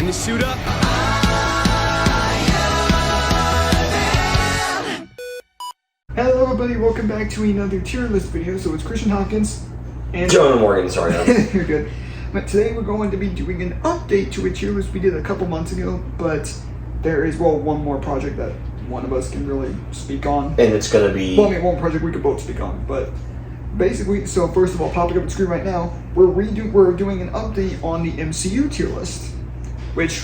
you suit up? Hello everybody, welcome back to another tier list video. So it's Christian Hopkins and Jonah Morgan, sorry. You're good. But today we're going to be doing an update to a tier list we did a couple months ago, but there is, well, one more project that one of us can really speak on. And it's going to be... Well, I mean, one project we could both speak on, but basically, so first of all, popping up on the screen right now, we're doing an update on the MCU tier list, which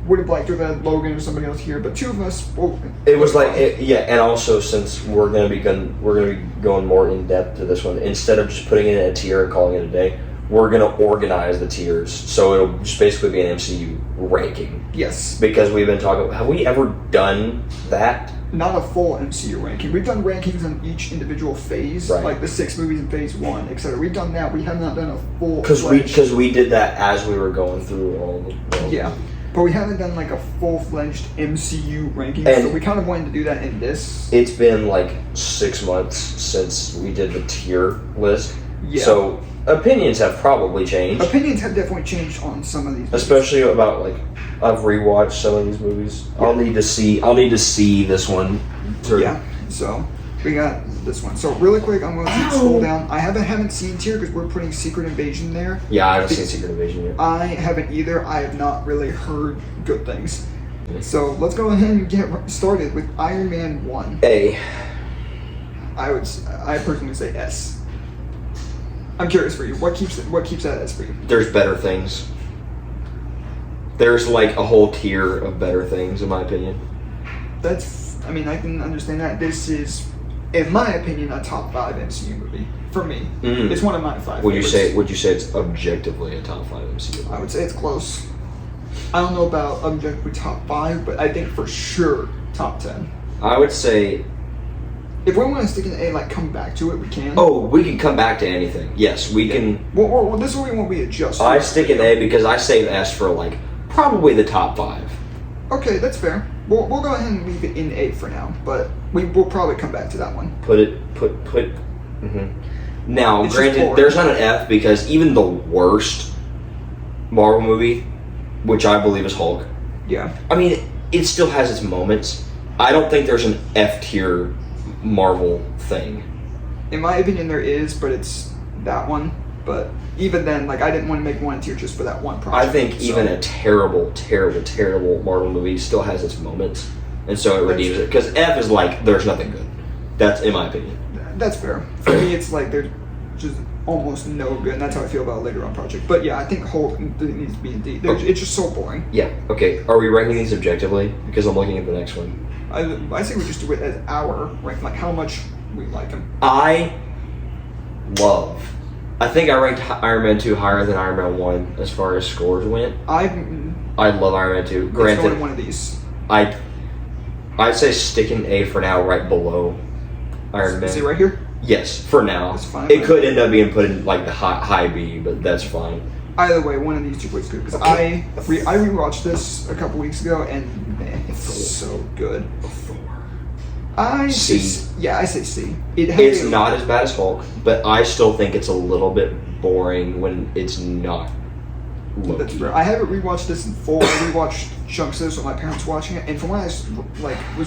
would have liked to have had Logan or somebody else here, but two of us. Well, it was like, and also since we're gonna be going more in depth to this one, instead of just putting it in a tier and calling it a day, we're gonna organize the tiers, so it'll just basically be an MCU ranking. Yes. Because we've been talking. Have we ever done that? Not a full MCU ranking. We've done rankings on each individual phase, right, like the 6 movies in phase 1, etc. We've done that. We have not done a full. Because we did that as we were going through all the. Yeah. But we haven't done like a full-fledged MCU ranking, and so we kind of wanted to do that in this. It's been like 6 months since we did the tier list, so opinions have probably changed. Opinions have definitely changed on some of these movies. Especially about, like, I've rewatched some of these movies. Yeah. I'll need to see this one. Yeah, so we got this one. So really quick, I'm going to scroll down. I haven't seen tier because we're putting Secret Invasion there. Yeah, I haven't seen Secret Invasion yet. I haven't either. I have not really heard good things. So let's go ahead and get started with Iron Man 1. A. I personally say S. I'm curious for you. What keeps that S for you? There's better things. There's like a whole tier of better things, in my opinion. I mean, I can understand that. This is, in my opinion, a top 5 MCU movie for me. Mm. It's one of my 5 Would favorites. you say it's objectively a top 5 MCU movie? I would say it's close. I don't know about objectively top 5, but I think for sure top 10. I would say, if we want to stick in A, like come back to it, we can. Oh, we can come back to anything. Yes, we can. Well, this one won't be adjusted. I stick in A because I save S for like probably the top 5. Okay, that's fair. We'll go ahead and leave it in A for now, but we'll probably come back to that one. Put. Mm-hmm. Now, It's granted, there's not an F because even the worst Marvel movie, which I believe is Hulk. Yeah. I mean, it still has its moments. I don't think there's an F tier Marvel thing. In my opinion, there is, but it's that one. But even then, like, I didn't want to make one tier just for that one project. I think even a terrible Marvel movie still has its moments, and so it redeems it. Because F is like, there's nothing good. That's in my opinion. That's fair. For me, it's like there's just almost no good, and that's how I feel about later on project. But yeah, I think Hulk needs to be in D. It's just so boring. Yeah. Okay. Are we ranking these objectively? Because I'm looking at the next one. I say we just do it as our rank, like how much we like him. I think I ranked Iron Man 2 higher than Iron Man 1 as far as scores went. I love Iron Man 2. Granted, one of these. I'd say stick in A for now, right below Iron Man. Is it right here? Yes, for now. That's fine. It could end up being put in like the high B, but that's fine. Either way, one of these 2 plays good because I rewatched this a couple weeks ago and man, it's so good. C. I say C. It's not as bad as Hulk, but I still think it's a little bit boring when it's not Loki. That's fair. I haven't rewatched this in full. I rewatched chunks of this with my parents watching it, and from when I was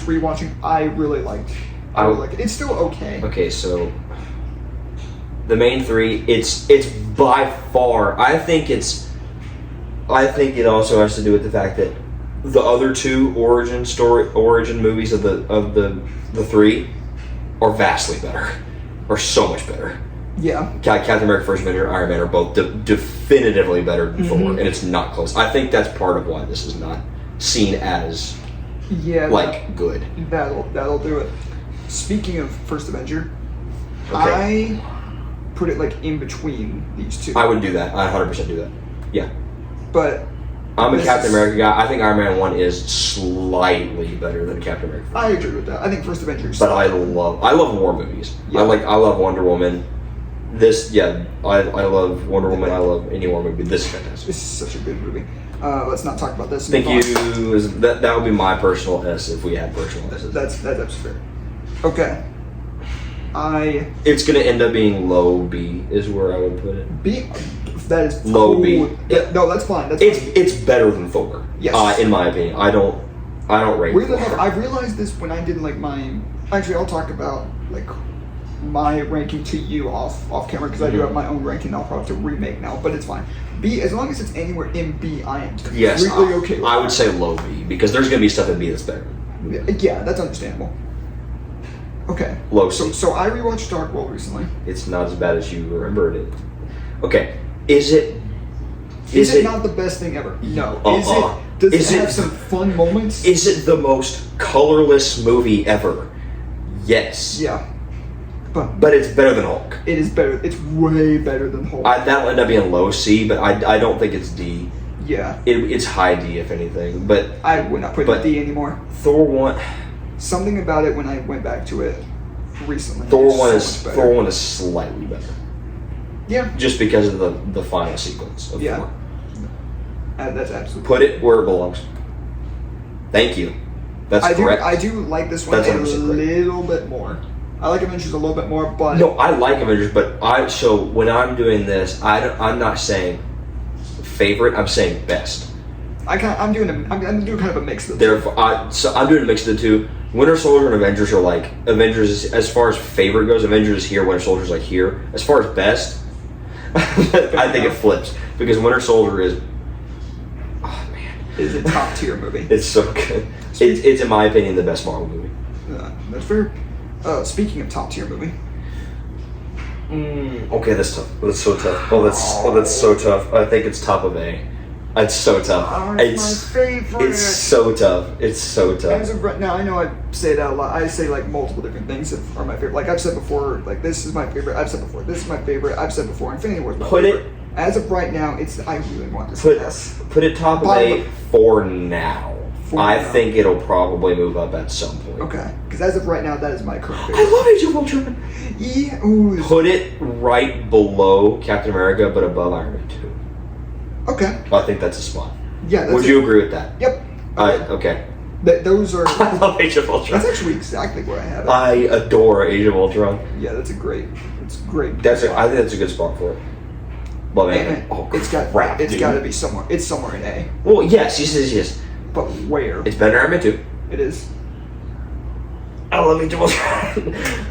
rewatching, I really liked it. It's still okay. Okay, so the main 3, it's by far. I think it also has to do with the fact that the other 2 origin movies of the 3 are vastly better, are so much better. Yeah. Captain America: First Avenger, Iron Man are both definitively better than Thor, and it's not close. I think that's part of why this is not seen as good. That'll do it. Speaking of First Avenger, okay. I put it like in between these 2. I would do that. I 100% do that. Yeah. But I'm a Captain America guy. I think Iron Man 1 is slightly better than Captain America. I agree with that. I think First Avenger is. But I love war movies. Yeah. I love Wonder Woman. I love Wonder Woman. I love any war movie. This is fantastic. This is such a good movie. Let's not talk about this. Thank you. That would be my personal S if we had personal S's. That's fair. Okay. It's gonna end up being low B is where I would put it. B That is Low cool. B. No, that's fine. That's fine. It's better than Thor. Yes. In my opinion. I don't rate Weirdly Thor. enough, I realized this when I did like my. Actually, I'll talk about like my ranking to you off camera because I do have my own ranking. I'll probably have to remake now, but it's fine. B, as long as it's anywhere in B, I am completely okay with I that. would say low B because there's gonna be stuff in B that's better. Yeah, that's understandable. Okay. Low C. So I rewatched Dark World recently. It's not as bad as you remembered it. Okay. Is it not the best thing ever? No. Does Is it it- have some fun moments? Is it the most colorless movie ever? Yes. Yeah. But it's better than Hulk. It is better. It's way better than Hulk. That'll end up being low C, but I don't think it's D. Yeah. It's high D if anything. But I would not put it But- in D anymore. Thor 1 Something about it when I went back to it recently. Thor is 1 so is much better. Thor 1 is slightly better. Yeah. Just because of the final sequence of Yeah. Thor. That's absolutely. Put it where it belongs. Thank you. That's correct. I do like this one That's a 100% correct. little bit more. I like Avengers a little bit more, but No, I like Avengers, but so when I'm doing this, I'm not saying favorite. I'm saying best. I'm doing kind of a mix of the two. Therefore, so I'm doing a mix of the two. Winter Soldier and Avengers are like Avengers is, as far as favorite goes. Avengers is here. Winter Soldier's like here. As far as best, I think it flips because Winter Soldier is. Oh man, Is a top tier movie. it's so good. It's in my opinion the best Marvel movie. That's fair. Speaking of top tier movie, Okay, that's tough. That's so tough. That's so tough. I think it's top of A. It's so tough. it's my favorite. It's so tough. It's so As tough. of right now, I know I say it out a lot. I say like multiple different things that are my favorite. Like I've said before, like this is my favorite. I've said before, this is my favorite. I've said before, Infinity War is my Put favorite. it- As of right now, I really want to say this. Put it top of Bottom A of- for now. For I now. think it'll probably move up at some point. Okay, because as of right now, that is my current I favorite. love Age of Ultron. Yeah, ooh, Put it right below Captain America, but above Iron Man 2. okay, I think that's a spot. yeah. That's Would it. you agree with that? Yep. Okay. Those are. I love Age of Ultron. That's actually exactly where I have it. I adore Age of Ultron. Yeah, that's a great. It's great. I think that's a good spot for it. But man, It's got to be somewhere. It's somewhere in A, Well, yes. but where? It's better than Iron Man 2. It is. I love Age of Ultron.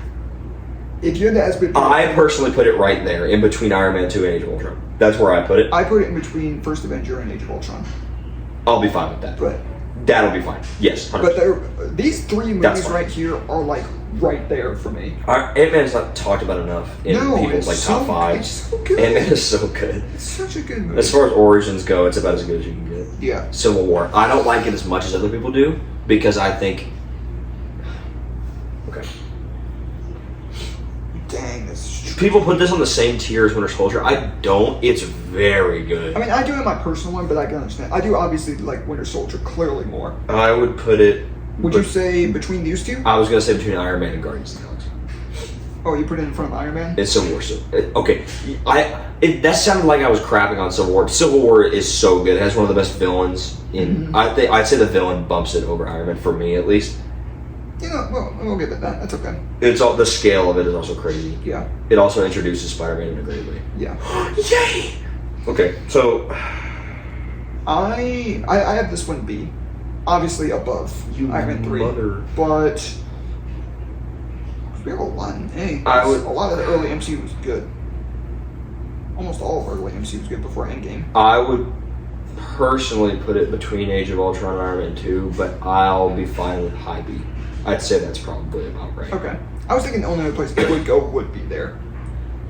If you had to ask me, I personally put it right there, in between Iron Man 2 and Age of Ultron. That's where I put it. I put it in between First Avenger and Age of Ultron. I'll be fine with that. But That'll be fine. Yes, 100%. but these three That's movies fine. right here are like right there for me. Ant-Man's not talked about enough in No, people's it's top so- five. it's so good. Ant-Man is so good. It's such a good movie. As far as origins go, it's about as good as you can get. Yeah. Civil War. I don't like it as much as other people do because I think. Okay. Dang, this is true. People put this on the same tier as Winter Soldier. I don't. It's very good. I mean, I do have my personal one, but I can understand. I do obviously like Winter Soldier clearly more. I would put it. Would you say between these two? I was gonna say between Iron Man and Guardians of the Galaxy. Oh, you put it in front of Iron Man? It's Civil War. Okay, that sounded like I was crapping on Civil War. Civil War is so good. It has one of the best villains in. I'd say the villain bumps it over Iron Man for me at least. You know, well, we'll give it that. That's okay. It's all the scale of it is also crazy. Yeah. It also introduces Spider-Man in a great way. Yeah. Yay! Okay, so I have this one B, obviously above Iron Man 3, but we have a lot in A. A lot of the early MCU was good. Almost all of early MCU was good before Endgame. I would personally put it between Age of Ultron and Iron Man 2, but I'll be fine with high B. I'd say that's probably about right. Okay. I was thinking the only other place it would go would be there.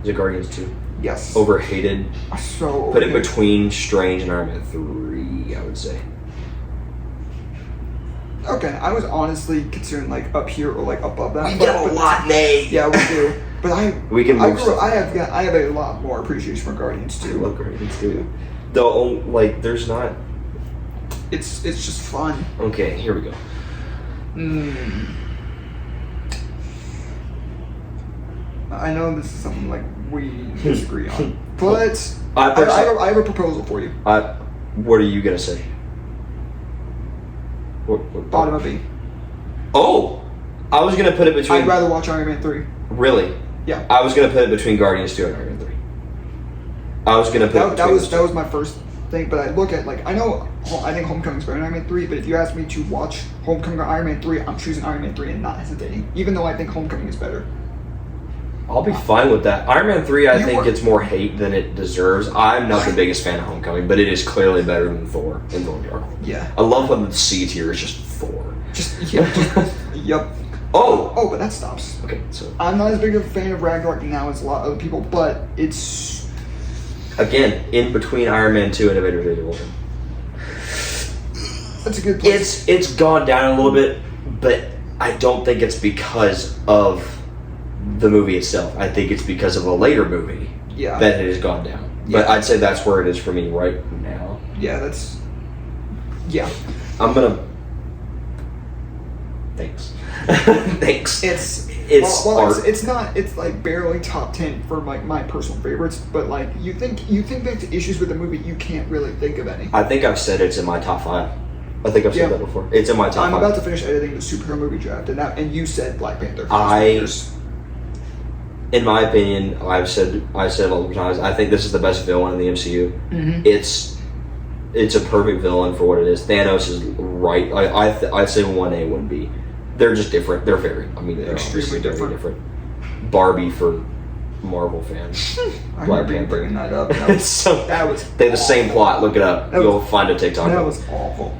Is it Guardians 2? Yes. Overhated. So Put it between Strange and Iron Man 3, I would say. Okay, I was honestly considering like up here or like above that. We got a lot, Nate. Yeah, we do. But We can move I have a lot more appreciation for Guardians I too. love Guardians 2. There's not. It's just fun. Okay, here we go. I know this is something like we disagree on, but I I have a proposal for you. What are you gonna say? What Bottom of B. Oh, I was gonna put it between. I'd rather watch Iron Man 3. Really? Yeah. I was gonna put it between Guardians 2 and Iron Man I was gonna put that was my first thing. But I look at like I think Homecoming's better than Iron Man 3. But if you ask me to watch Homecoming or Iron Man 3, I'm choosing Iron Man 3 and not hesitating, even though I think Homecoming is better. I'll be fine with that. Iron Man 3, I think, gets more hate than it deserves. I'm not the biggest fan of Homecoming, but it is clearly better than Thor and Thor Dark World. Yeah. I love when the C tier is just Thor. Yep. Oh, but that stops. Okay, so I'm not as big of a fan of Ragnarok now as a lot of other people, but it's again in between Iron Man 2 and Avengers: Age of Ultron. That's a good place. It's gone down a little bit, but I don't think it's because of the movie itself. I think it's because of a later movie that it has gone down. But I'd say that's where it is for me right now. I'm gonna. Thanks. Thanks. It's art. It's not. It's like barely top 10 for like my personal favorites. But like you think back to issues with the movie, you can't really think of any. I think I've said it's in my top 5. I think I've said that before. It's in my top 5. I'm about to finish editing the superhero movie draft, and you said Black Panther. In my opinion, I've said multiple times, I think this is the best villain in the MCU. Mm-hmm. It's a perfect villain for what it is. Thanos is right. I'd say 1A, 1B. They're just different. They're they're extremely very different. Barbie for Marvel fans. I remember you bringing that up. They have the same plot. Look it up. You'll find a TikTok. That was awful.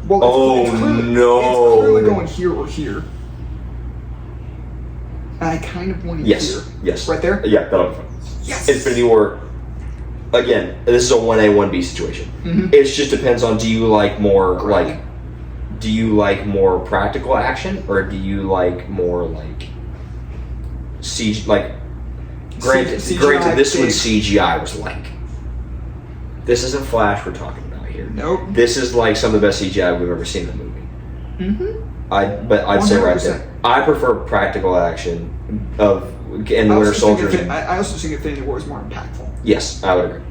Well, it's clearly going here or here. And I kind of want it here. Yes. Right there? Yeah, that'll be fun. Yes. Infinity War. Again, this is a 1A, 1B situation. Mm-hmm. It just depends on do you like more practical action or do you like more like CG granted this one CGI was like. This isn't Flash we're talking about here. Nope. This is like some of the best CGI we've ever seen in a movie. Mm-hmm. I'd say right there. I prefer practical action in the Winter Soldier. I also think Infinity War is more impactful. Yes, I would agree.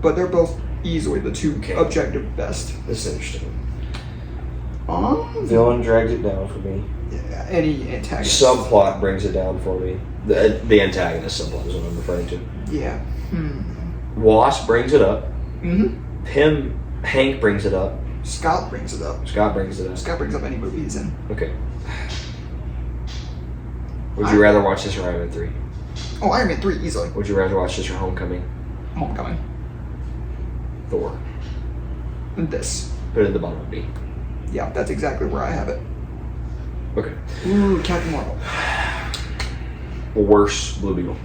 But they're both easily the two objective best. This is interesting. Villain drags it down for me. Yeah, any antagonist. Subplot brings it down for me. The antagonist subplot is what I'm referring to. Yeah. Wasp brings it up. Mm-hmm. Hank brings it up. Scott brings it up. Scott brings up any movie he's in. Okay. Would you rather watch this or Iron Man 3? Oh, Iron Man 3, easily. Would you rather watch this or Homecoming? Homecoming. Thor. And this. Put it at the bottom of B. Yeah, that's exactly where I have it. Okay. Ooh, Captain Marvel. Worse Blue Beetle.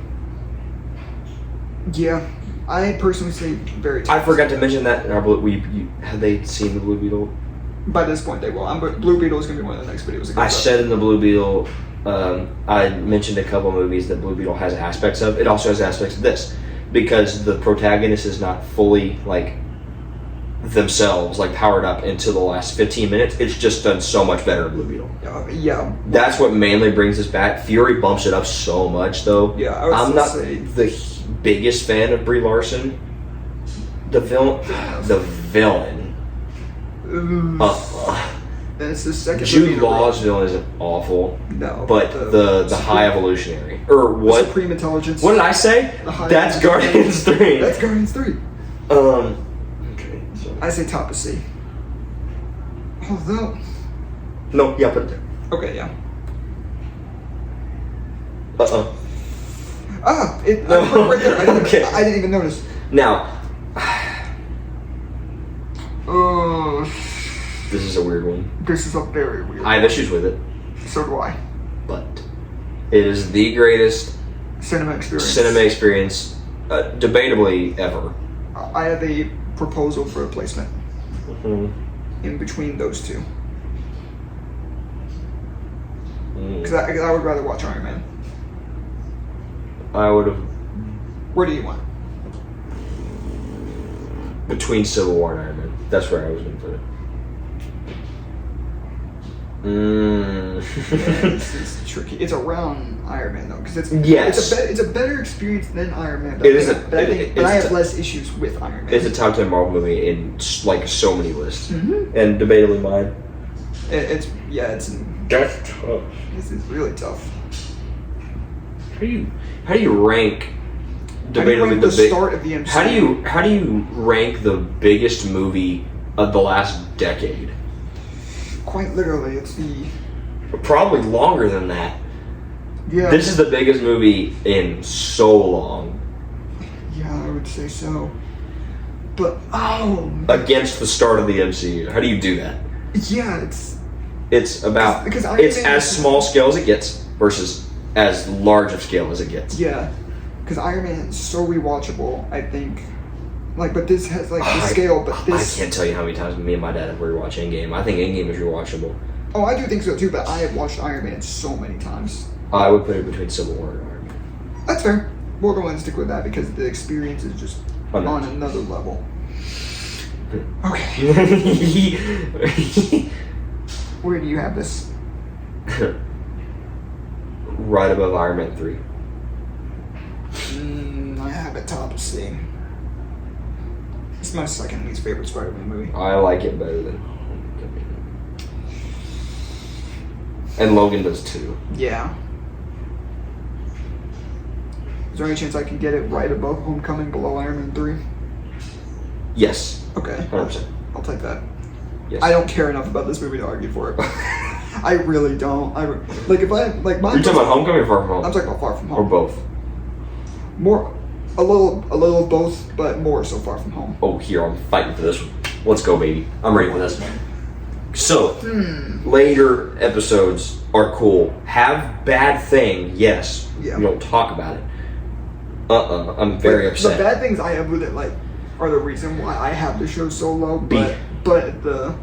Yeah. I personally say very tough. I forgot to mention that in our had they seen the Blue Beetle? By this point they will. But Blue Beetle is going to be one of the next videos. I said in the Blue Beetle, I mentioned a couple movies that Blue Beetle has aspects of. It also has aspects of this. Because the protagonist is not fully, themselves, powered up until the last 15 minutes. It's just done so much better in Blue Beetle. Yeah. That's what mainly brings us back. Fury bumps it up so much, though. Yeah, I'm not the biggest fan of Brie Larson. The villain. It's the second. Jude Law's villain isn't awful. No, but the High Evolutionary or what? Supreme Intelligence. What did I say? That's Guardians 3. That's Guardians 3. Okay. So. I say top of C. Although. No, yeah, put it there. Okay, yeah. No. Right there. I didn't even notice. Now. This is a weird one. This is a very weird one. I have issues with it. So do I. But it is the greatest cinema experience, debatably ever. I have a proposal for a placement in between those two. Because I would rather watch Iron Man. I would have. Where do you want? Between Civil War and Iron Man. That's where I was going to put it. It's tricky. It's around Iron Man though, because it's a better experience than Iron Man. But I have less issues with Iron Man. It's a top 10 Marvel movie in so many lists, and debatably mine. It's that's tough. This is really tough. How do you rank debatably the start of the MCU. How do you rank the biggest movie of the last decade? Quite literally, it's the... Probably longer than that. Yeah. This is the biggest movie in so long. Yeah, I would say so. But, against the start of the MCU. How do you do that? Yeah, It's about... Because it's as small scale as it gets versus as large of scale as it gets. Yeah. Because Iron Man is so rewatchable, I think. Like, but this has, like, the scale, but this... I can't tell you how many times me and my dad have rewatched Endgame. I think Endgame is rewatchable. Oh, I do think so, too, but I have watched Iron Man so many times. I would put it between Civil War and Iron Man. That's fair. We'll go and stick with that because the experience is just on another level. Okay. Where do you have this? Right above Iron Man 3. I have it top of C. It's my second least favorite Spider-Man movie. I like it better than and Logan does too. Yeah. Is there any chance I can get it right above Homecoming, below Iron Man 3? Yes. Okay. 100%. I'll take that. Yes. I don't care enough about this movie to argue for it. I really don't. You're talking about Homecoming or Far From Home? I'm talking about Far From Home. Or both? A little of both, but more so Far From Home. Oh, here, I'm fighting for this one. Let's go, baby. I'm ready for this one. So, later episodes are cool. Have bad thing, yes. Yeah. We don't talk about it. I'm very upset. The bad things I have with it, like, are the reason why I have the show so low, but the...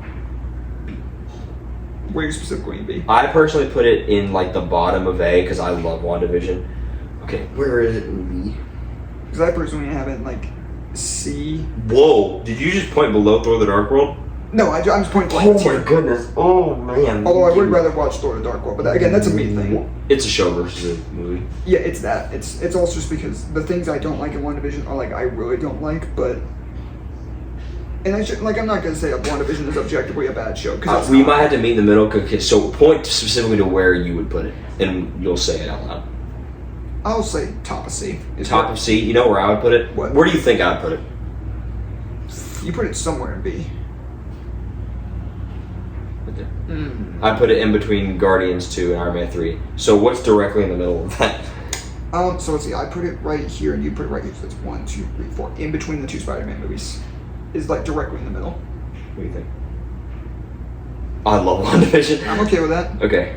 Where you specifically in B? I personally put it in, like, the bottom of A, because I love WandaVision. Okay, where is it in B? Because I personally have it in, like, C. Whoa, did you just point below Thor the Dark World? No, I'm just pointing Oh my goodness. Oh man. Although I would rather watch Thor the Dark World, but again, that's a me thing. It's a show versus a movie. Yeah, it's that. It's also just because the things I don't like in WandaVision are like I really don't like, but and I'm not gonna say WandaVision is objectively a bad show because we might have to meet in the middle. So point specifically to where you would put it, and you'll say it out loud. I'll say top of C. Top of C. You know where I would put it? What? Where do you think I'd put it? You put it somewhere in B. I put it in between Guardians 2 and Iron Man 3. So what's directly in the middle of that? So let's see. I put it right here, and you put it right here. So it's 1, 2, 3, 4. In between the two Spider-Man movies, is like directly in the middle. What do you think? I love WandaVision. I'm okay with that. Okay.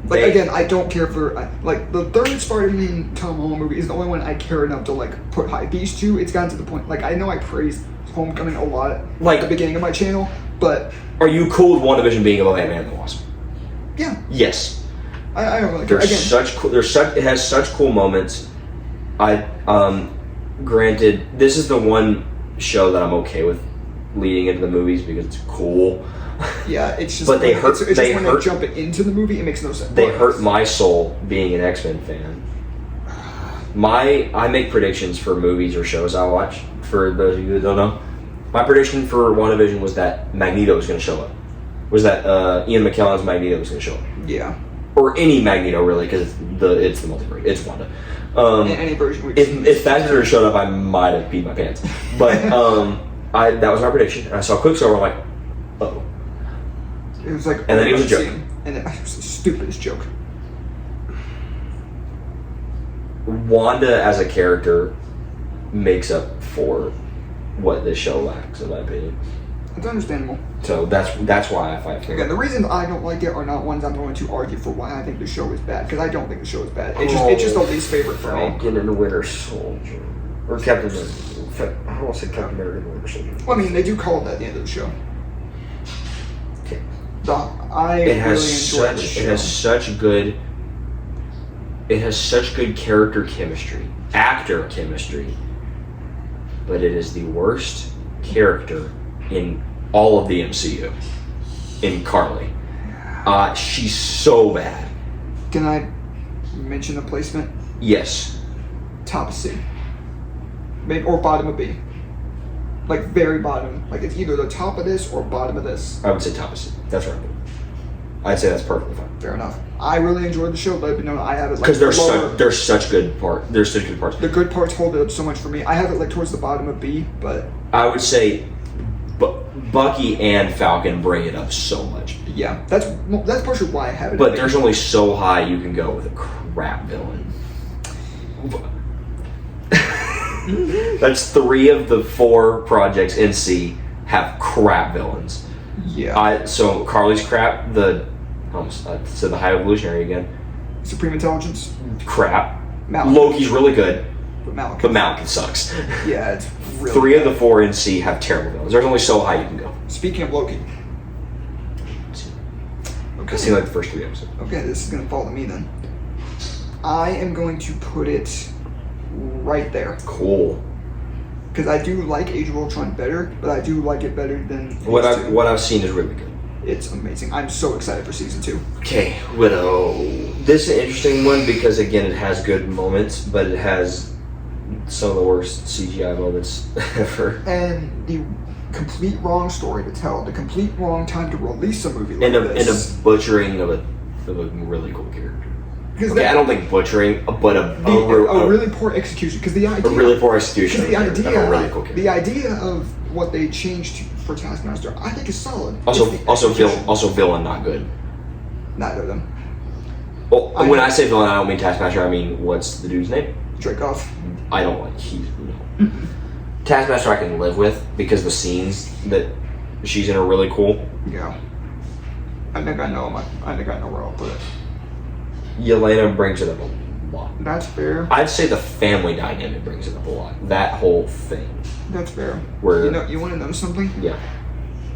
Like again, I don't care for like the third Spider-Man Tom Holland movie is the only one I care enough to like put high. These two, it's gotten to the point. Like I know I praised Homecoming a lot, like at the beginning of my channel, but. Are you cool with WandaVision being above Ant-Man and the Wasp? Yeah. Yes. I don't really care. It has such cool moments. Granted, this is the one show that I'm okay with leading into the movies because it's cool. Yeah, it's just. But they hurt. It's just when they jump into the movie, it makes no sense. They hurt my soul being an X-Men fan. I make predictions for movies or shows I watch. For those of you that don't know. My prediction for WandaVision was that Magneto was going to show up. Was that Ian McKellen's Magneto was going to show up. Yeah. Or any Magneto, really, because it's the multiverse. It's Wanda. Any version. If Fassbender showed up, I might have peed my pants. But that was my prediction. And I saw Quicksilver, I'm like, uh-oh. It was like... And then he was a joke. And then it was the stupidest joke. Wanda, as a character, makes up for what this show lacks, in my opinion. It's understandable. So that's why I fight for it. Again, the reasons I don't like it are not ones I'm going to argue for why I think the show is bad, because I don't think the show is bad. It's just the least favorite for me. Falcon and the Winter Soldier. Or Captain America. I don't want to say Captain America and the Winter Soldier. Well, I mean, they do call it that at the end of the show. Okay. It has such good character chemistry, actor chemistry, but it is the worst character in all of the MCU. In Carly, she's so bad. Can I mention a placement? Yes. Top of C, maybe, or bottom of B. Like very bottom. Like it's either the top of this or bottom of this. I would say top of C. That's right. I'd say that's perfectly fine. Fair enough. I really enjoyed the show, but I have it like Because lower. there's such good parts. The good parts hold it up so much for me. I have it like towards the bottom of B, but I would say Bucky and Falcon bring it up so much. yeah, that's partially why I have it. But there's only so high you can go with a crap villain. That's 3 of the 4 projects in C have crap villains. Yeah. So Carly's crap. The High Evolutionary again. Supreme Intelligence. Crap. Malekith. Loki's really good, But Malekith sucks. Yeah, it's really 3 bad. of the 4 in C have terrible villains. There's only so high you can go. Speaking of Loki. I've seen like the first 3 episodes. Okay, this is going to fall to me then. I am going to put it right there. Cool. Because I do like Age of Ultron better, but I do like it better than What Phase 2. I've seen is really good. It's amazing. I'm so excited for season 2. Okay, Widow. This is an interesting one because again it has good moments, but it has some of the worst CGI moments ever. And the complete wrong story to tell, the complete wrong time to release a movie like And this. a butchering of a really cool character. Because Okay, I don't think butchering, but a really poor execution. Because the idea, a really poor execution. the of a really cool character. the idea of what they changed for Taskmaster, I think is solid. Also execution. villain not good. Neither of them. Well, when I say villain, I don't mean Taskmaster. I mean what's the dude's name? Dreykov. I don't like Taskmaster. I can live with because the scenes that she's in are really cool. Yeah. I think I know where I'll put it. Yelena brings it up a lot. That's fair. I'd say the family dynamic brings it up a lot. That whole thing. That's fair. Where You want to know something? yeah.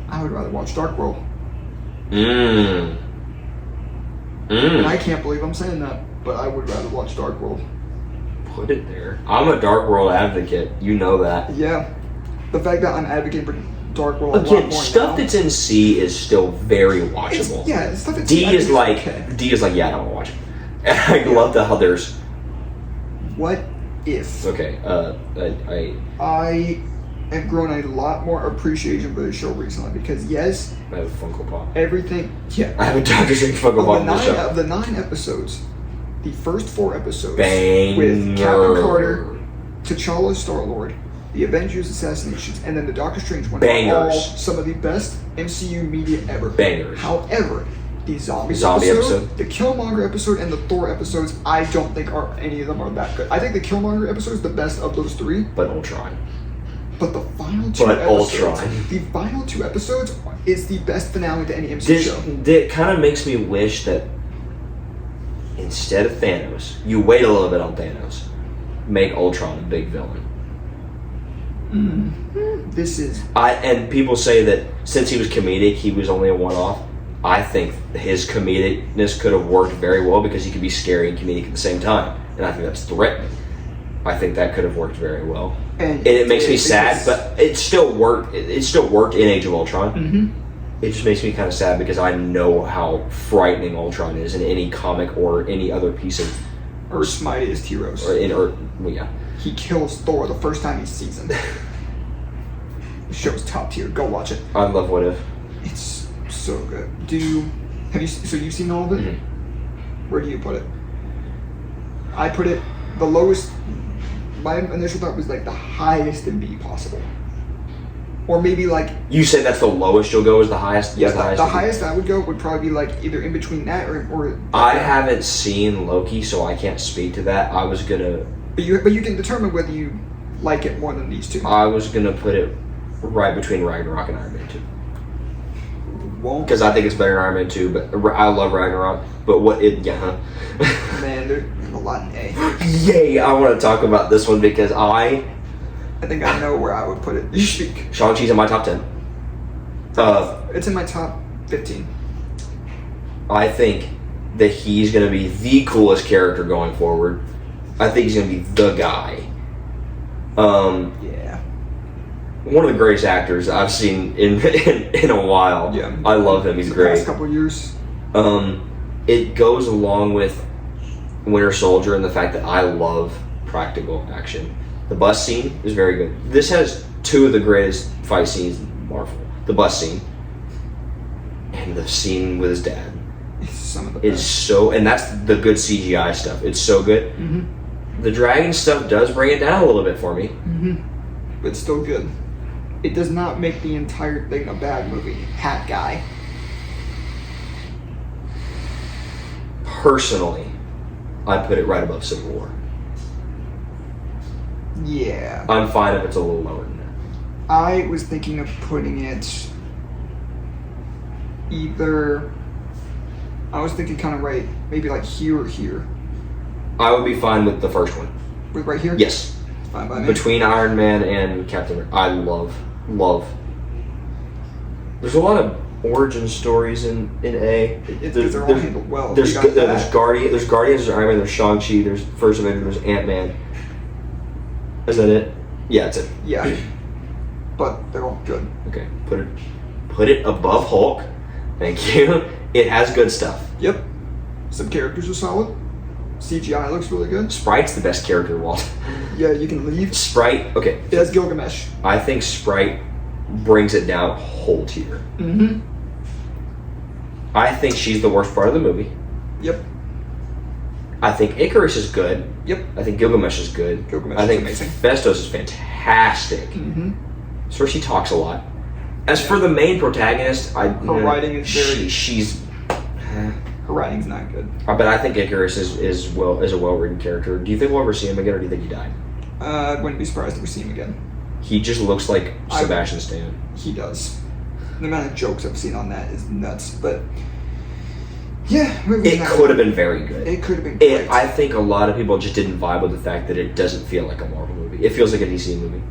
I would rather watch Dark World. And And I can't believe I'm saying that, but I would rather watch Dark World. put it there. I'm a Dark World advocate. You know that. Yeah. The fact that I'm advocating for Dark World a lot Again, more stuff now, that's in C is still very watchable. it's stuff that's D is like okay. yeah, I don't want to watch it. And I love how there's What if okay. I have grown a lot more appreciation for the show recently because yes, I have a Funko Pop. everything I have a Doctor Strange Funko Pop in the show. of the 9 episodes, the first 4 episodes Banger. with Captain Carter, T'Challa, Star-Lord, the Avengers assassinations, and then the Doctor Strange one Bangers. are all some of the best MCU media ever. Bangers. However, the Zombie episode, episode. the Killmonger episode, and the Thor episodes, I don't think any of them are that good. I think the Killmonger episode is the best of those 3. But Ultron. But the final 2 But episodes, Ultron. the final 2 episodes is the best finale to any MCU show. That kind of makes me wish that instead of Thanos, you wait a little bit on Thanos, make Ultron a big villain. This is And people say that since he was comedic, he was only a one-off. I think his comedicness could have worked very well because he could be scary and comedic at the same time, and I think that's threatening. I think that could have worked very well. And it makes me sad, but it still worked. It still worked in Age of Ultron. Mm-hmm. It just makes me kind of sad because I know how frightening Ultron is in any comic or any other piece of Earth's mightiest heroes. Yeah. He kills Thor the first time he sees him. The show's top tier. Go watch it. I love What If. It's so good. You've seen all of it? Mm-hmm. Where do you put it? I put it the lowest. My initial thought was like the highest in B possible, or maybe like You said that's the lowest you'll go, is the highest? yes, Is the highest I would go would probably be like either in between that or. I haven't seen Loki, so I can't speak to that. I was gonna But you can determine whether you like it more than these 2. put it right between Ragnarok and Iron Man 2. Won't Because I think it's better than Iron Man 2, but I love Ragnarok. But man, there's a lot in A. Yay, I want to talk about this one because I think I know where I would put it. You speak. Shang-Chi's in my top 10. It's in my top 15. I think that he's going to be the coolest character going forward. I think he's going to be the guy. Yeah. One of the greatest actors I've seen in a while. Yeah. I love him. He's The great. past couple years. It goes along with Winter Soldier and the fact that I love practical action. The bus scene is very good. This has 2 of the greatest fight scenes in Marvel. The bus scene and the scene with his dad. Some of the is best. so, and that's the good CGI stuff. It's so good. Mm-hmm. The dragon stuff does bring it down a little bit for me. Mm-hmm. But it's still good. It does not make the entire thing a bad movie. Hat guy. Personally, I put it right above Civil War. Yeah. I'm fine if it's a little lower than that. I was thinking of putting it either. I was thinking kind of right, maybe like here or here. I would be fine with the first one. With right here? Yes. Fine by me. Between Iron Man and Captain America. I love. There's a lot of origin stories in A. They're all handled well. There's You got that. there's Guardians, there's Iron Man, there's Shang-Chi, there's First Avenger, there's Ant-Man. Is that it? Yeah, that's it. Yeah. But they're all good. Okay, put it above Hulk. Thank you. It has good stuff. Yep. Some characters are solid. CGI looks really good. Sprite's the best character, Walt. Yeah, you can leave. Sprite, okay. It has Gilgamesh. I think Sprite brings it down a whole tier. Mm-hmm. I think she's the worst part of the movie. Yep. I think Icarus is good. Yep. I think Gilgamesh is good. Gilgamesh I think is amazing. Festos is fantastic. Mm-hmm. So she talks a lot. As for the main protagonist, Her writing is very. she's. Her writing's not good. But I think Icarus is a well-written character. Do you think we'll ever see him again, or do you think he died? I wouldn't be surprised if we see him again. He just looks like Sebastian Stan. He does. The amount of jokes I've seen on that is nuts. But yeah, It could have been very good. It could have been great. I think a lot of people just didn't vibe with the fact that it doesn't feel like a Marvel movie. It feels like a DC movie.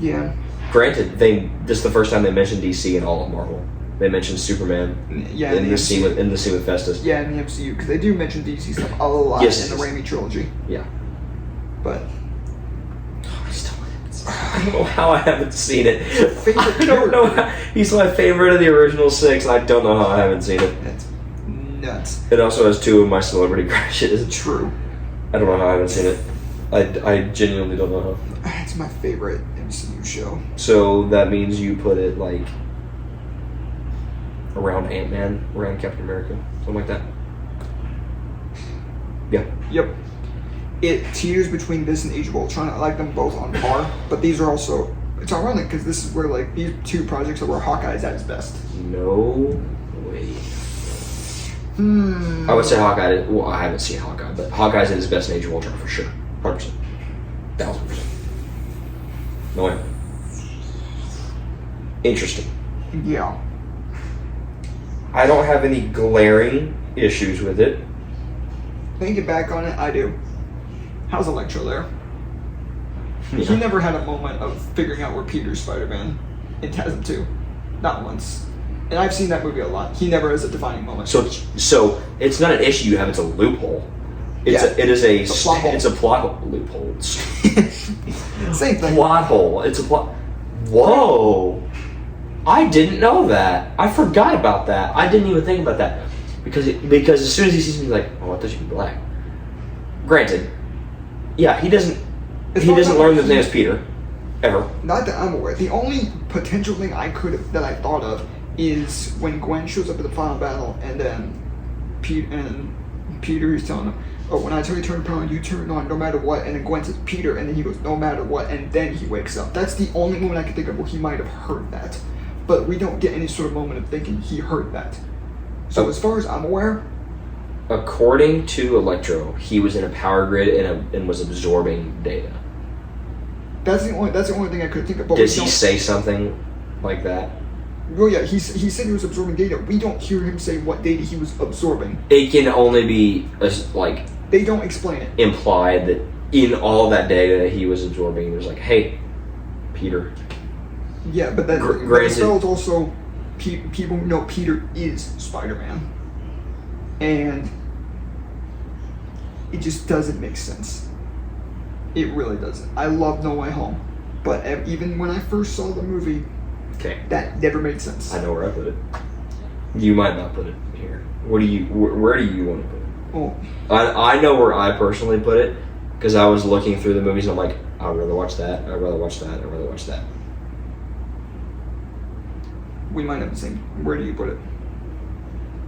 Yeah. Granted, this is the first time they mentioned DC in all of Marvel. They mentioned Superman Yeah. in the scene with Festus. Yeah, in the MCU, because they do mention DC stuff a lot Yes, in the Raimi trilogy. Yeah. But I don't know how I haven't seen it. favorite I don't know how, he's my favorite of the original 6. I don't know how I haven't seen it. That's nuts. It also has 2 of my celebrity crushes. True. I don't know how I haven't seen it. I genuinely don't know how. It's my favorite MCU show. So that means you put it like around Ant-Man, around Captain America, something like that. Yeah. Yep. It teeters between this and Age of Ultron. I like them both on par, but these are also. It's ironic because this is where like these two projects are where Hawkeye's at his best. No way. I would say Hawkeye. Well, I haven't seen Hawkeye, but Hawkeye's at his best in Age of Ultron for sure, 100%, 1000%. No way. Interesting. Yeah. I don't have any glaring issues with it. Thinking back on it, I do. How's Electro there? Yeah. He never had a moment of figuring out where Peter's Spider-Man. It hasn't too. Not once. And I've seen that movie a lot. He never has a defining moment. So it's not an issue you have; it's a loophole. It's Yeah. a plot hole. It's a plot loophole. Same thing. Plot hole. It's a plot. Whoa! I didn't know that. I forgot about that. I didn't even think about that because as soon as he sees me, he's like, oh, I thought you'd be black. Granted, yeah, he doesn't. He doesn't learn that his name is Peter, ever. Not that I'm aware. The only potential thing I thought of is when Gwen shows up at the final battle, and then Peter is telling him, "Oh, when I tell you to turn it on, you turn it on no matter what." And then Gwen says, "Peter," and then he goes, "No matter what," and then he wakes up. That's the only moment I can think of where he might have heard that, but we don't get any sort of moment of thinking he heard that. So as far as I'm aware, according to Electro, he was in a power grid and was absorbing data. that's the only thing I could think of. But Does he say something like that? Well, yeah, he said he was absorbing data. We don't hear him say what data he was absorbing. It can only be like They don't explain it. implied that in all that data that he was absorbing, it was like, hey, Peter. Yeah, but then Granted- the spell is also people know Peter is Spider-Man, and it just doesn't make sense. It really doesn't. I love No Way Home, but even when I first saw the movie, Okay, that never made sense. I know where I put it. You might not put it here. Where do you want to put it? Oh, I know where I personally put it because I was looking through the movies and I'm like, I'd rather watch that. I'd rather watch that. I'd rather watch that. we might have the same. Where do you put it?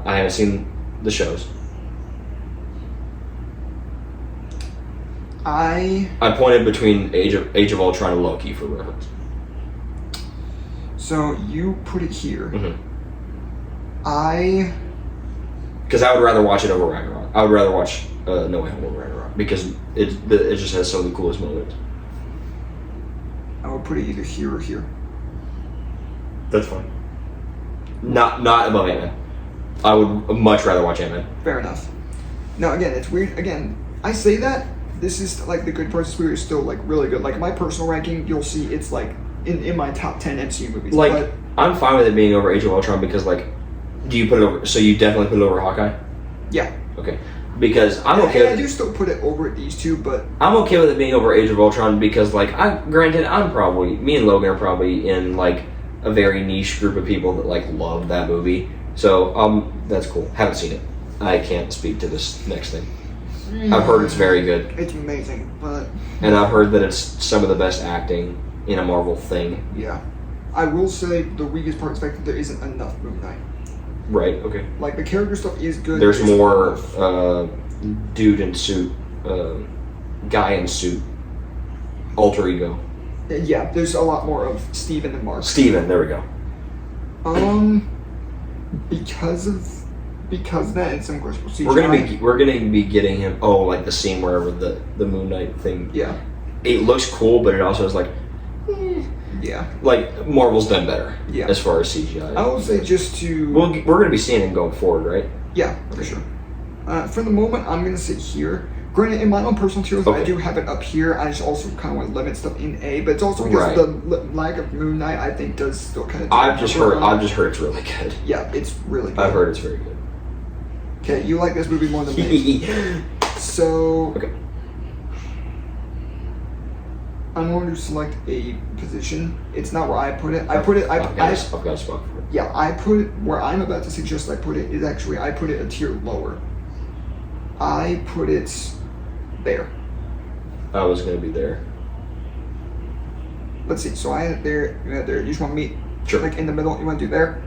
I haven't seen the shows. I pointed between Age of Ultron and Loki for reference. So you put it here. Mm-hmm. Because I would rather watch it over Ragnarok. I would rather watch No Way Home over Ragnarok because it just has some of the coolest moments. I would put it either here or here. That's fine. Not above Ant-Man. I would much rather watch Ant-Man. Fair enough. Now again, it's weird. Again, I say that this is like the good parts of this movie is still like really good. Like my personal ranking, you'll see it's like in my top 10 MCU movies. Like but I'm fine with it being over Age of Ultron because like, do you put it over? So you definitely put it over Hawkeye? Yeah. Okay. Because I'm okay. And I do still put it over these two, but I'm okay with it being over Age of Ultron because like me and Logan are probably in like a very niche group of people that like love that movie. So that's cool. Haven't seen it. I can't speak to this next thing. I've heard it's very good. It's amazing, but and I've heard that it's some of the best acting in a Marvel thing. Yeah. I will say the weakest part is the fact that there isn't enough Moon Knight. Right, okay. Like the character stuff is good. There's more dude in suit, guy in suit, alter ego. Yeah, there's a lot more of Steven and Mark. Steven, there we go. Because that and some of course we'll see. We're gonna be getting him. Oh, like the scene wherever the Moon Knight thing. Yeah. It looks cool, but it also is like. Yeah. Like Marvel's done better. Yeah. As far as CGI. I will say just to. We're gonna be seeing him going forward, right? Yeah, for sure. For the moment, I'm gonna sit here. Granted, in my own personal tier list, I do have it up here. I just also kind of want to limit stuff in A, but it's also because the lack of Moon Knight, I think, does still kind of. I've just heard it's really good. Yeah, it's really good. I've heard it's very good. Okay, you like this movie more than me. So. Okay. I'm going to select a position. It's not where I put it. I've got a spot for it. Yeah, I put it where I'm about to suggest I put it is actually I put it a tier lower. I put it there. I was gonna be there. Let's see. So I had it there. You had it there. You just want to meet like in the middle. You want to do there?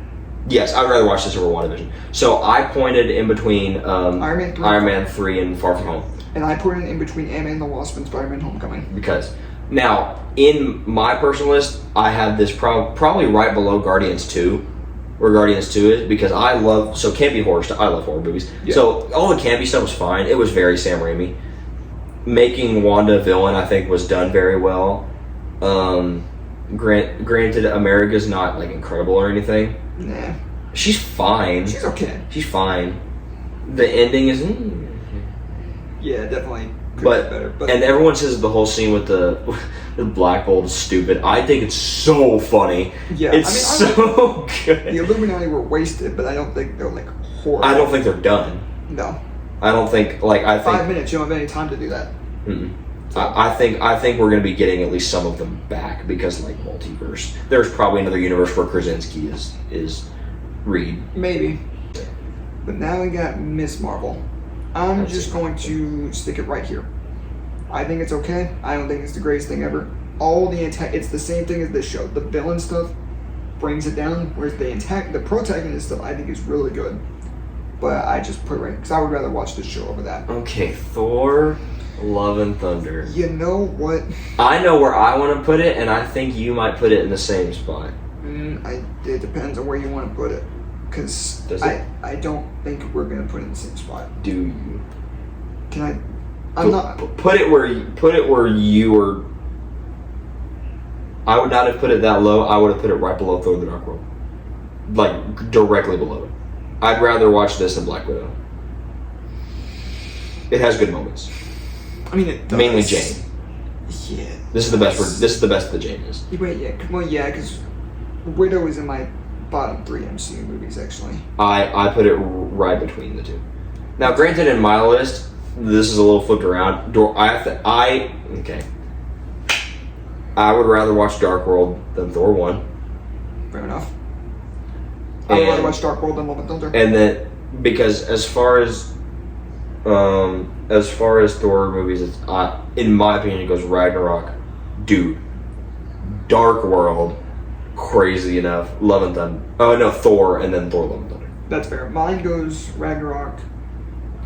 Yes, I'd rather watch this over WandaVision. So I pointed in between Iron Man 3 and Far From Home. And I put it in between Ant-Man and the Wasp and Spider-Man Homecoming. Because now in my personal list, I have this probably right below Guardians 2, where Guardians 2 is, because I love campy horror stuff. I love horror movies. Yeah. So all the campy stuff was fine. It was very Sam Raimi. Making Wanda a villain, I think, was done very well. Granted, America's not like incredible or anything. Nah. She's fine. She's okay. She's fine. The ending is. Yeah, definitely. But and everyone says the whole scene with the Black Bolt is stupid. I think it's so funny. Yeah, it's so good. The Illuminati were wasted, but I don't think they're like horrible. I don't think they're done. No. I don't think I think 5 minutes. You don't have any time to do that. Mm-mm. I think we're going to be getting at least some of them back because like multiverse. There's probably another universe where Krasinski is Reed. Maybe. But now we got Miss Marvel. I'm just going to stick it right here. I think it's okay. I don't think it's the greatest thing ever. It's the same thing as this show. The villain stuff brings it down, whereas the protagonist stuff I think is really good. But I just put it right because I would rather watch this show over that. Okay, Thor, Love and Thunder. You know what? I know where I want to put it, and I think you might put it in the same spot. It depends on where you want to put it. Because I don't think we're going to put it in the same spot. Do you? Can I? I'm not. Put it where you were. I would not have put it that low. I would have put it right below Thor: The Dark World. Like, directly below it. I'd rather watch this than Black Widow. It has good moments. I mean, it does. Mainly Jane. Yeah. This is the best. This is the best that Jane is. Wait, yeah. Well, yeah, because Widow is in my bottom 3 MCU movies, actually. I put it right between the two. Now, granted, in my list, this is a little flipped around. Okay. I would rather watch Dark World than Thor 1. Fair enough. I would rather watch Dark World than Love and Thunder. And then, because as far as Thor movies, it's in my opinion, it goes Ragnarok, dude, Dark World, crazy enough, Love and Thunder. Oh no, Thor, and then Thor: Love and Thunder. That's fair. Mine goes Ragnarok,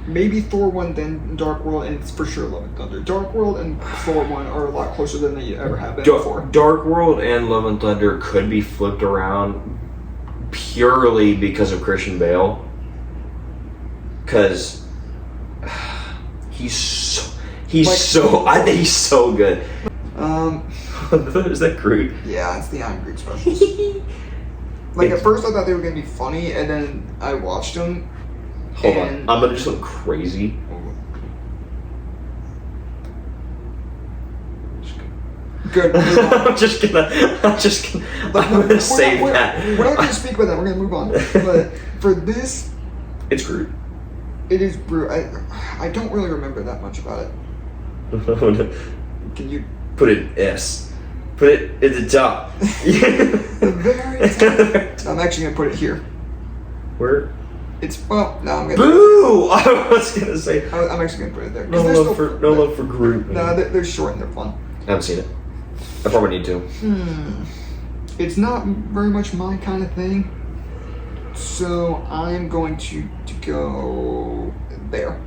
maybe Thor 1, then Dark World, and it's for sure Love and Thunder. Dark World and Thor 1 are a lot closer than they ever have been before. Dark World and Love and Thunder could be flipped around purely because of Christian Bale. Because I think he's so good. Is that Groot? Yeah, it's the Iron Groot specials. Like, at first I thought they were going to be funny, and then I watched them. Hold on. I'm going to do something crazy. Good. I'm just gonna I'm gonna save that. We're not gonna speak about that. We're gonna move on. But for this, it's Groot. It is Groot. I don't really remember that much about it. Can you put it in S? Put it at the top. The very top. I'm actually gonna put it here. Where? It's no. I'm gonna. Boo! I was gonna say. I'm actually gonna put it there. No love for Groot. No, they're short and they're fun. I haven't seen it. I probably need to. It's not very much my kind of thing, so I'm going to go there.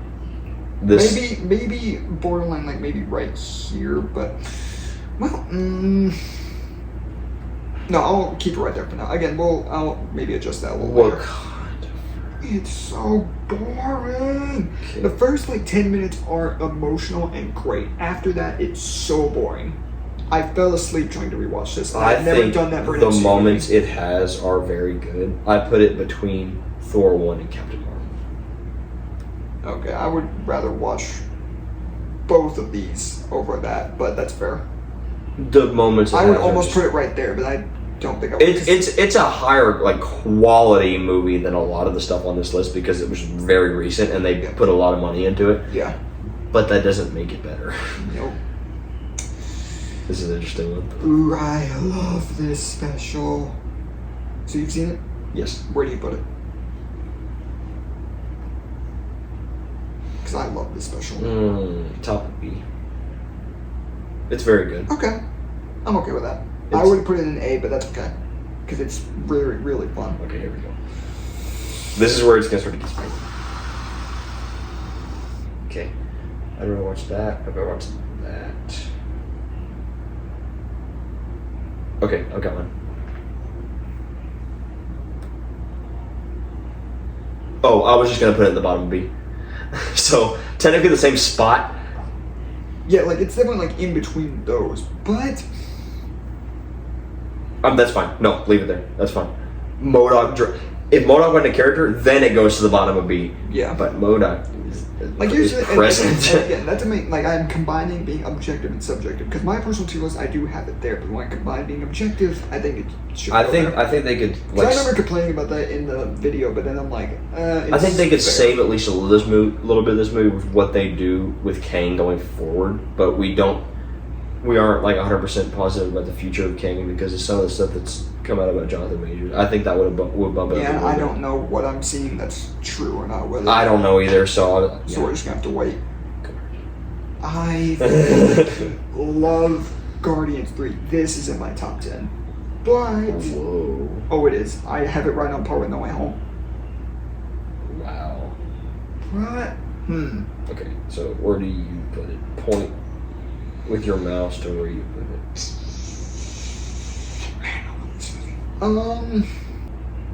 Maybe borderline, like maybe right here, but well, no, I'll keep it right there for now. Again, I'll maybe adjust that a little later. It's so boring. Okay. The first 10 minutes are emotional and great. After that, it's so boring. I fell asleep trying to rewatch this. I've never done that for an The MCU moments it has are very good. I put it between Thor 1 and Captain Marvel. Okay, I would rather watch both of these over that, but that's fair. The moments I would almost put it right there, but I don't think I would. It's a higher quality movie than a lot of the stuff on this list because it was very recent and they put a lot of money into it. Yeah. But that doesn't make it better. Nope. This is an interesting one. Ooh, I love this special. So you've seen it? Yes. Where do you put it? Because I love this special. Top of B. It's very good. Okay. I'm okay with that. I would put it in A, but that's okay. Because it's really, really fun. Okay, here we go. This is where it's going to start to get spicy. Okay. I don't watch that. I've ever watched that. Okay, I've got one. Oh, I was just going to put it at the bottom of B. So, technically the same spot. Yeah, it's definitely in between those, but... That's fine. No, leave it there. That's fine. If MODOK wasn't a character, then it goes to the bottom of B. Yeah. But MODOK is present. And that's I'm combining being objective and subjective. Because my personal tier list, I do have it there. But when I combine being objective, I think it should go there. I think they could... I remember complaining about that in the video, but then I'm like, I think they could save at least a little bit of this movie with what they do with Kang going forward. But we aren't 100% positive about the future of Kang because of some of the stuff that's come out about Jonathan Majors. I think that would bump it up. Yeah, I don't know what I'm seeing that's true or not. I don't know either, so we're just gonna have to wait. I love Guardians 3. This is in my top 10. But oh, it is. I have it right on par with No Way Home. Wow. What? Okay, so where do you put it? Point with your mouse to where you put it.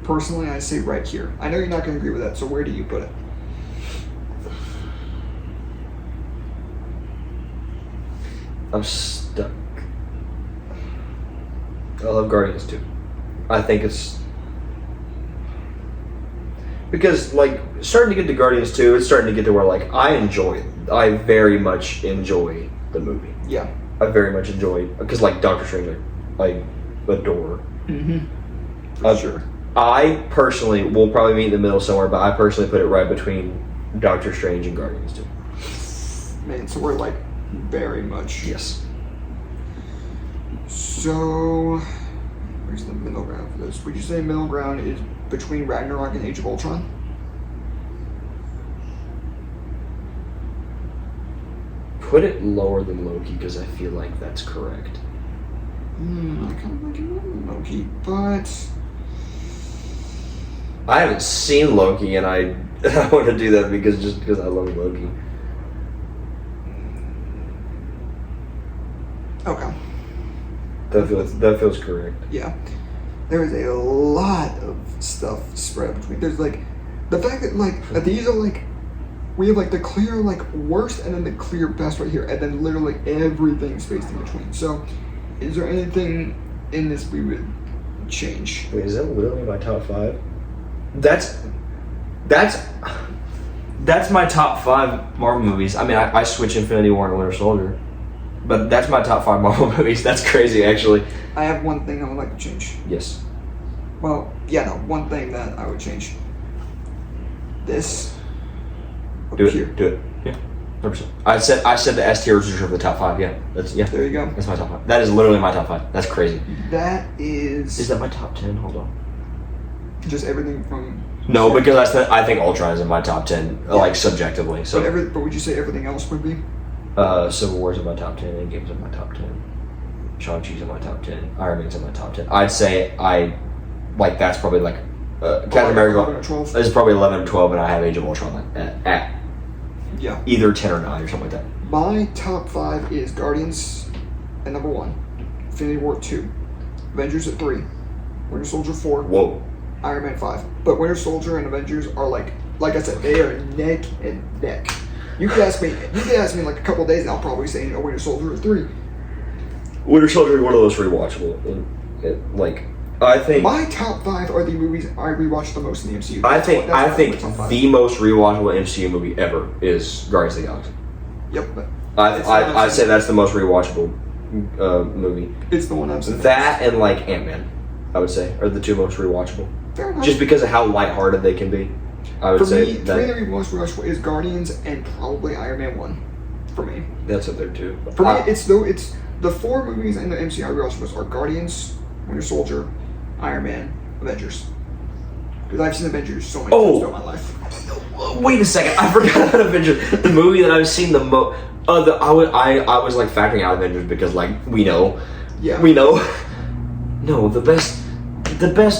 Personally, I say right here. I know you're not going to agree with that, so where do you put it? I'm stuck. I love Guardians 2. I think it's... Because, starting to get to Guardians 2, it's starting to get to where, I very much enjoy the movie. Yeah. I very much enjoy... Because, Doctor Strange, I adore. For sure. I personally will probably meet in the middle somewhere, but I personally put it right between Doctor Strange and Guardians 2. Man, so we're very much. Yes. So, where's the middle ground for this? Would you say middle ground is between Ragnarok and Age of Ultron? Put it lower than Loki because I feel like that's correct. I kind of like it more than Loki, but I haven't seen Loki, and I want to do that because I love Loki. Okay. That feels correct. Yeah. There is a lot of stuff spread between. There's like the fact that like these are like we have like the clear like worst and then the clear best right here, and then literally everything spaced in between. So, is there anything in this we would change? Wait, is that literally my top 5? That's my top 5 Marvel movies. I mean, I switch Infinity War and Winter Soldier, but that's my top 5 Marvel movies. That's crazy, actually. I have one thing I would like to change. Yes. Well, yeah, no, one thing that I would change. This. Do here. it. Yeah. 100%. I said the S tier was for the top 5. Yeah. There you go. That's my top 5. That is literally my top 5. That's crazy. That is. Is that my top 10? Hold on. Just everything from. No, because I think Ultron is in my top 10, like subjectively. So. But would you say everything else would be? Civil War's in my top 10, Endgame's in my top 10, Shang-Chi's in my top 10, Iron Man's in my top 10. I'd say that's probably like Captain America is probably 11 or 12, and I have Age of Ultron at either 10 or 9 or something like that. My top 5 is Guardians at number 1, Infinity War 2, Avengers at 3, Winter Soldier 4. Whoa. Iron Man 5. But Winter Soldier and Avengers are like I said, they are neck and neck. You could ask me in like a couple of days, and I'll probably say Winter Soldier at 3. Winter Soldier is one of those rewatchable. I think my top 5 are the movies I rewatched the most in the MCU. I think the most rewatchable MCU movie ever is Guardians of the Galaxy. Yep. But I'd say that's the most rewatchable movie. It's the one I've seen. That and like Ant-Man, I would say, are the 2 most rewatchable. Fair enough. Just because of how lighthearted they can be. I would say for me, the most rewatchable is Guardians and probably Iron Man 1. For me. That's up there too. For me, it's the 4 movies in the MCU I rewatched most are Guardians, Winter Soldier, Iron Man, Avengers. Because I've seen Avengers so many times throughout my life. Wait a second, I forgot about Avengers. The movie that I've seen the most. I was like factoring out Avengers because like we know. Yeah. We know. No, the best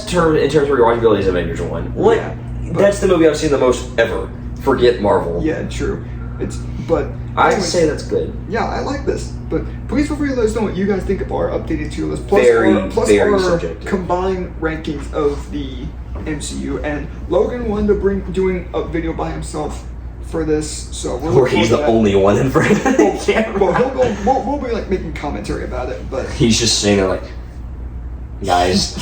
term in terms of rewatchability is Avengers 1. What? Yeah, that's the movie I've seen the most ever. Forget Marvel. Yeah, true. I'd say that's good. Yeah, I like this. But please feel free to let us know what you guys think of our updated tier list. Plus our subjective. Combined rankings of the MCU. And Logan wanted to doing a video by himself for this, so or he's the only one in front of the camera. Well, we'll be like making commentary about it, but he's just saying it like, guys.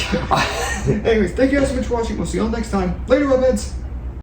Anyways, thank you guys so much for watching. We'll see you all next time. Later, Redheads.